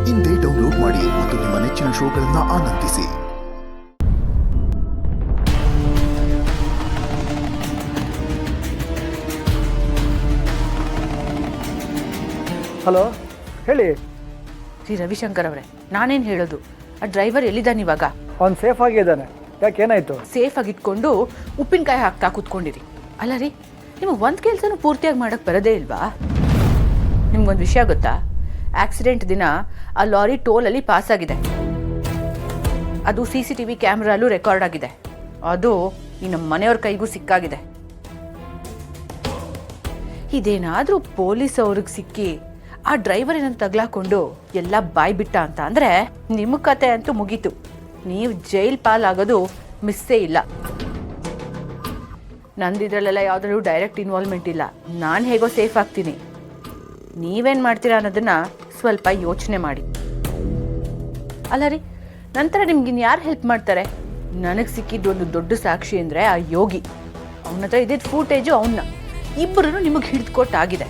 ಇಂದೇ ಡೌನ್ಲೋಡ್ ಮಾಡಿ ಮತ್ತು ನಿಮ್ಮ ನೆಚ್ಚಿನ ಶೋಗಳನ್ನು ಆನಂದಿಸಿ. ಹಲೋ, ಹೇಳಿ. ಶ್ರೀ ರವಿಶಂಕರ್ ಅವರೇ, ನಾನೇನು ಹೇಳೋದು, ಆ ಡ್ರೈವರ್ ಎಲ್ಲಿದ್ದಾನೆ ಇವಾಗ? ಅವ್ನು ಸೇಫ್ ಆಗಿದ್ದಾನೆ. ಯಾಕೆ, ಏನಾಯಿತು? ಸೇಫಾಗಿ ಇಟ್ಕೊಂಡು ಉಪ್ಪಿನಕಾಯಿ ಹಾಕ್ತಾ ಕೂತ್ಕೊಂಡಿರಿ. ಅಲ್ಲ ರೀ, ನಿಮಗೆ ಒಂದು ಕೆಲಸನೂ ಪೂರ್ತಿಯಾಗಿ ಮಾಡೋಕ್ಕೆ ಬರೋದೇ ಇಲ್ವಾ? ನಿಮ್ಗೊಂದು ವಿಷಯ ಗೊತ್ತಾ? ಆಕ್ಸಿಡೆಂಟ್ ದಿನ ಆ ಲಾರಿ ಟೋಲಲ್ಲಿ ಪಾಸ್ ಆಗಿದೆ. ಅದು CCTV ಕ್ಯಾಮ್ರಲ್ಲೂ ರೆಕಾರ್ಡ್ ಆಗಿದೆ. ಅದು ಈ ನಮ್ಮ ಮನೆಯವ್ರ ಕೈಗೂ ಸಿಕ್ಕಾಗಿದೆ. ಇದೇನಾದರೂ ಪೊಲೀಸ್ ಅವ್ರಿಗೆ ಸಿಕ್ಕಿ ಆ ಡ್ರೈವರ್ ಏನಂತ ತಗ್ಲಾಕೊಂಡು ಎಲ್ಲ ಬಾಯ್ ಬಿಟ್ಟ ಅಂತ ಅಂದರೆ ನಿಮ್ಮ ಕತೆ ಅಂತೂ ಮುಗೀತು. ನೀವು ಜೈಲ್ ಪಾಲಾಗೋದು ಮಿಸ್ಸೇ ಇಲ್ಲ. ನಂದಿದ್ರಲ್ಲೆಲ್ಲ ಯಾವುದ್ರಲ್ಲೂ ಡೈರೆಕ್ಟ್ ಇನ್ವಾಲ್ವ್ಮೆಂಟ್ ಇಲ್ಲ. ನಾನು ಹೇಗೋ ಸೇಫ್ ಆಗ್ತೀನಿ. ನೀವೇನು ಮಾಡ್ತೀರಾ ಅನ್ನೋದನ್ನು ಸ್ವಲ್ಪ ಯೋಚನೆ ಮಾಡಿ. ಅಲ್ಲ ರೀ, ನಂತರ ನಿಮ್ಗಿನ್ನು ಯಾರು ಹೆಲ್ಪ್ ಮಾಡ್ತಾರೆ? ನನಗೆ ಸಿಕ್ಕಿದ್ದು ಒಂದು ದೊಡ್ಡ ಸಾಕ್ಷಿ ಅಂದರೆ ಆ ಯೋಗಿ. ಅವನ ಹತ್ರ ಇದ್ದಿದ್ದು ಫೂಟೇಜು ಅವನ್ನ. ಇಬ್ಬರೂ ನಿಮಗೆ ಹಿಡಿದುಕೊಟ್ಟಾಗಿದೆ.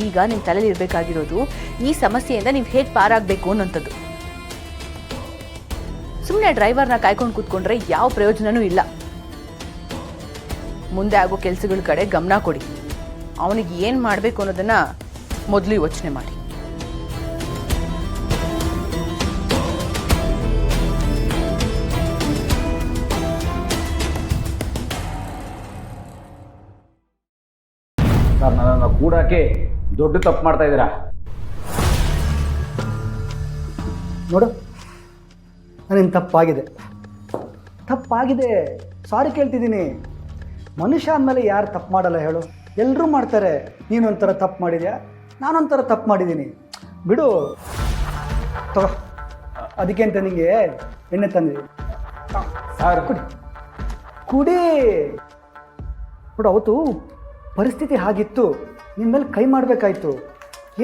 ಈಗ ನಿಮ್ಮ ತಲೆಯಲ್ಲಿ ಇರಬೇಕಾಗಿರೋದು ಈ ಸಮಸ್ಯೆಯಿಂದ ನೀವು ಹೇಗೆ ಪಾರಾಗಬೇಕು ಅನ್ನೋಂಥದ್ದು. ಸುಮ್ಮನೆ ಡ್ರೈವರ್ನ ಕಾಯ್ಕೊಂಡು ಕೂತ್ಕೊಂಡ್ರೆ ಯಾವ ಪ್ರಯೋಜನವೂ ಇಲ್ಲ. ಮುಂದೆ ಆಗೋ ಕೆಲಸಗಳ ಕಡೆ ಗಮನ ಕೊಡಿ. ಅವನಿಗೆ ಏನು ಮಾಡಬೇಕು ಅನ್ನೋದನ್ನು ಮೊದಲು ಯೋಚನೆ ಮಾಡಿ. ಸರ್, ನನ್ನನ್ನು ಕೂಡಾಕಿ ದೊಡ್ಡ ತಪ್ಪು ಮಾಡ್ತಾ ಇದ್ದೀರಾ. ನೋಡು, ನನಗೆ ತಪ್ಪಾಗಿದೆ. ಸಾರಿ ಕೇಳ್ತಿದ್ದೀನಿ. ಮನುಷ್ಯ ಅಂದಮೇಲೆ ಯಾರು ತಪ್ಪು ಮಾಡಲ್ಲ ಹೇಳು? ಎಲ್ಲರೂ ಮಾಡ್ತಾರೆ. ನೀನೊಂಥರ ತಪ್ಪು ಮಾಡಿದ್ಯಾ, ನಾನೊಂಥರ ತಪ್ಪು ಮಾಡಿದ್ದೀನಿ. ಬಿಡು, ತಗೋ. ಅದಕ್ಕೆ ಅಂತ ನಿಮಗೆ ಎಣ್ಣೆ ತಂದಿದ್ದೀನಿ. ಸರ್, ಕುಡಿ. ಬಿಡು, ಅವತ್ತು ಪರಿಸ್ಥಿತಿ ಹಾಗಿತ್ತು. ನಿನ್ನ ಮೇಲೆ ಕೈ ಮಾಡಬೇಕಾಯ್ತು.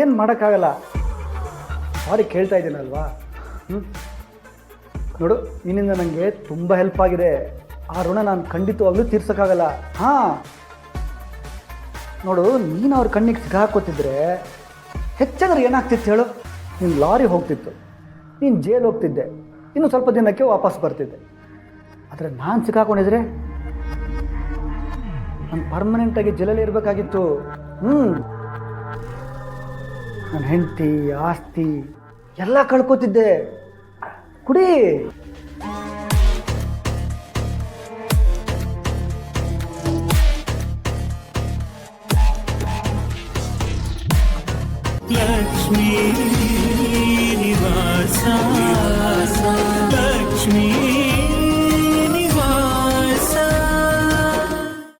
ಏನು ಮಾಡೋಕ್ಕಾಗಲ್ಲ. ಸಾರಿ ಕೇಳ್ತಾ ಇದ್ದೀನಲ್ವಾ? ನೋಡು, ನಿನ್ನಿಂದ ನನಗೆ ತುಂಬ ಹೆಲ್ಪ್ ಆಗಿದೆ. ಆ ಋಣ ನಾನು ಖಂಡಿತವಾಗ್ಲೂ ತೀರ್ಸೋಕ್ಕಾಗಲ್ಲ. ಹಾಂ, ನೋಡು, ನೀನು ಅವ್ರ ಕಣ್ಣಿಗೆ ಸಿಗಾಕೋತಿದ್ರೆ ಹೆಚ್ಚಾದ್ರೆ ಏನಾಗ್ತಿತ್ತು ಹೇಳು? ನಿನ್ನ ಲಾರಿ ಹೋಗ್ತಿತ್ತು, ನೀನು ಜೈಲು ಹೋಗ್ತಿದ್ದೆ, ಇನ್ನು ಸ್ವಲ್ಪ ದಿನಕ್ಕೆ ವಾಪಸ್ ಬರ್ತಿದ್ದೆ. ಆದರೆ ನಾನು ಸಿಕ್ಕಾಕೊಂಡಿದ್ರೆ ನಾನು ಪರ್ಮನೆಂಟಾಗಿ ಜೈಲಲ್ಲಿ ಇರಬೇಕಾಗಿತ್ತು. ನನ್ನ ಹೆಂಡತಿ, ಆಸ್ತಿ ಎಲ್ಲ ಕಳ್ಕೊತಿದ್ದೆ. ಕುಡಿ. ಲಕ್ಷ್ಮೀ